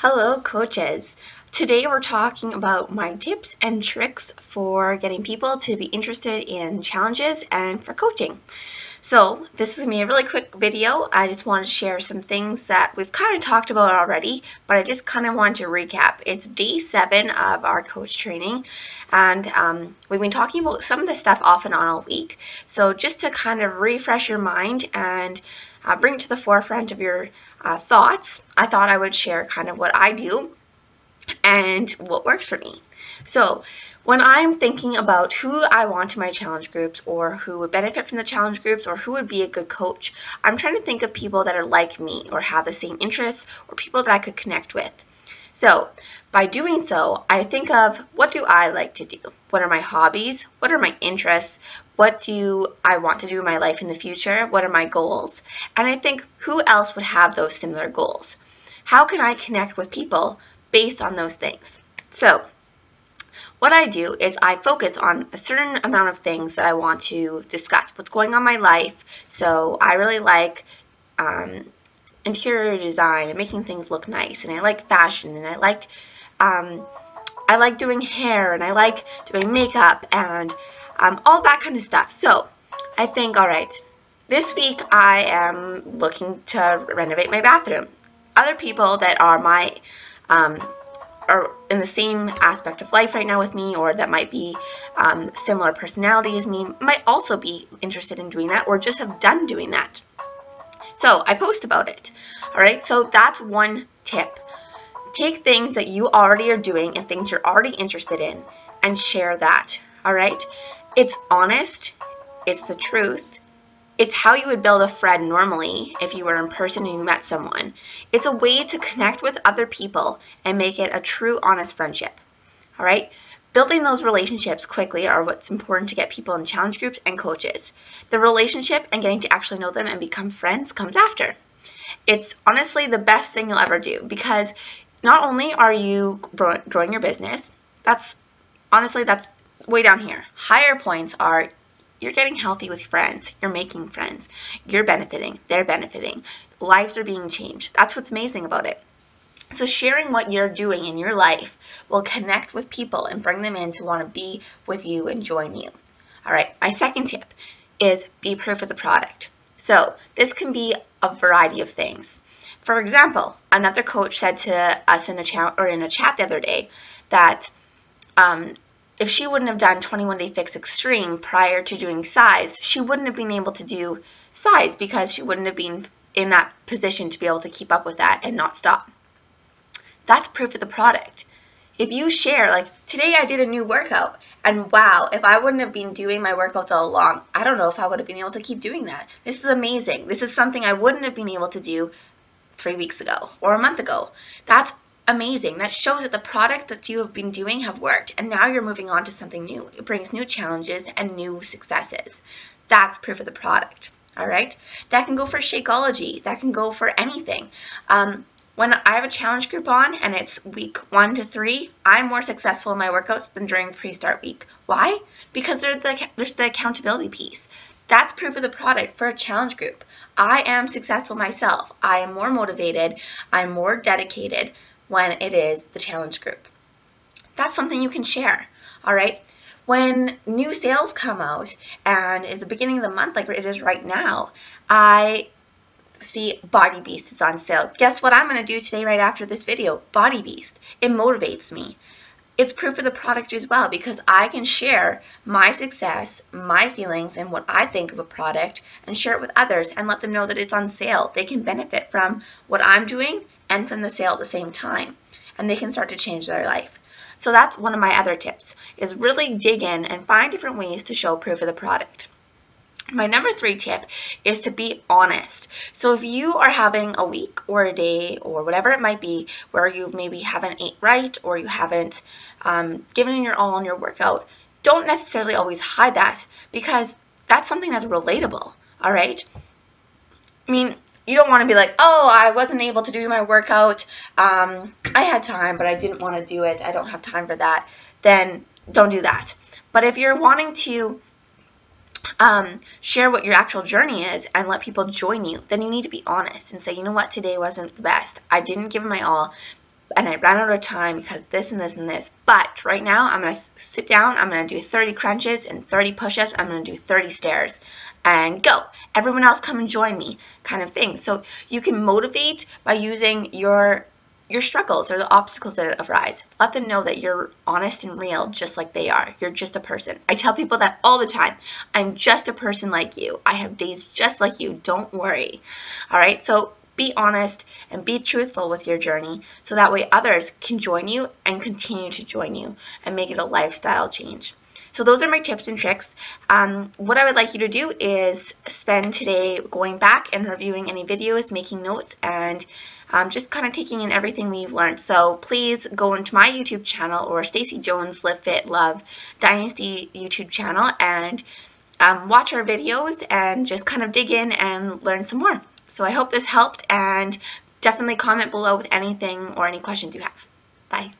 Hello, coaches. Today we're talking about my tips and tricks for getting people to be interested in challenges and for coaching. So this is going to be a really quick video. I just want to share some things that we've kind of talked about already, but I just kind of want to recap. It's day 7 of our coach training, and we've been talking about some of this stuff off and on all week. So just to kind of refresh your mind and bring it to the forefront of your thoughts, I thought I would share kind of what I do and what works for me. So when I'm thinking about who I want in my challenge groups or who would benefit from the challenge groups or who would be a good coach, I'm trying to think of people that are like me or have the same interests or people that I could connect with. So by doing so, I think of what do I like to do? What are my hobbies? What are my interests? What do I want to do in my life in the future? What are my goals? And I think who else would have those similar goals? How can I connect with people based on those things? So what I do is I focus on a certain amount of things that I want to discuss. What's going on in my life. So I really like interior design and making things look nice, and I like fashion, and I like doing hair, and I like doing makeup, and all that kind of stuff. So I think, all right, this week I am looking to renovate my bathroom. Other people that are are in the same aspect of life right now with me, or that might be similar personality as me, might also be interested in doing that or just have done doing that. So I post about it. All right, so that's one tip. Take things that you already are doing and things you're already interested in and share that. All right, it's honest, it's the truth. It's how you would build a friend normally if you were in person and you met someone. It's a way to connect with other people and make it a true, honest friendship. All right? Building those relationships quickly are what's important to get people in challenge groups and coaches. The relationship and getting to actually know them and become friends comes after. It's honestly the best thing you'll ever do, because not only are you growing your business, that's way down here. Higher points are you're getting healthy with friends, you're making friends, you're benefiting, they're benefiting, lives are being changed. That's what's amazing about it. So sharing what you're doing in your life will connect with people and bring them in to want to be with you and join you. All right, my second tip is be proof of the product. So this can be a variety of things. For example, another coach said to us in a chat the other day that if she wouldn't have done 21 Day Fix Extreme prior to doing size, she wouldn't have been able to do size because she wouldn't have been in that position to be able to keep up with that and not stop. That's proof of the product. If you share, like today I did a new workout, and wow, if I wouldn't have been doing my workouts all along, I don't know if I would have been able to keep doing that. This is amazing. This is something I wouldn't have been able to do 3 weeks ago or a month ago. That's amazing. That shows that the product that you have been doing have worked, and now you're moving on to something new. It brings new challenges and new successes. That's proof of the product. All right? That can go for Shakeology. That can go for anything. When I have a challenge group on and it's week 1 to 3, I'm more successful in my workouts than during pre-start week. Why? Because there's the accountability piece. That's proof of the product for a challenge group. I am successful myself. I am more motivated. I'm more dedicated when it is the challenge group. That's something you can share. All right? When new sales come out and it's the beginning of the month like it is right now, I see Body Beast is on sale. Guess what I'm going to do today right after this video? Body Beast. It motivates me. It's proof of the product as well, because I can share my success, my feelings, and what I think of a product and share it with others and let them know that it's on sale. They can benefit from what I'm doing and from the sale at the same time, and they can start to change their life. So that's one of my other tips, is really dig in and find different ways to show proof of the product. My number 3 tip is to be honest. So if you are having a week or a day or whatever it might be where you maybe haven't ate right or you haven't given your all in your workout, don't necessarily always hide that, because that's something that's relatable, all right? I mean, you don't want to be like, oh, I wasn't able to do my workout. I had time, but I didn't want to do it. I don't have time for that. Then don't do that. But if you're wanting to share what your actual journey is and let people join you, then you need to be honest and say, you know what, today wasn't the best. I didn't give it my all. and I ran out of time because this and this and this. But right now, I'm going to sit down, I'm going to do 30 crunches and 30 push-ups, I'm going to do 30 stairs, and go. Everyone else come and join me, kind of thing. So you can motivate by using your struggles or the obstacles that arise. Let them know that you're honest and real, just like they are. You're just a person. I tell people that all the time. I'm just a person like you. I have days just like you. Don't worry. All right, so be honest and be truthful with your journey so that way others can join you and continue to join you and make it a lifestyle change. So those are my tips and tricks. What I would like you to do is spend today going back and reviewing any videos, making notes, and just kind of taking in everything we've learned. So please go into my YouTube channel or Stacey Jones Live Fit Love Dynasty YouTube channel and watch our videos and just kind of dig in and learn some more. So I hope this helped, and definitely comment below with anything or any questions you have. Bye.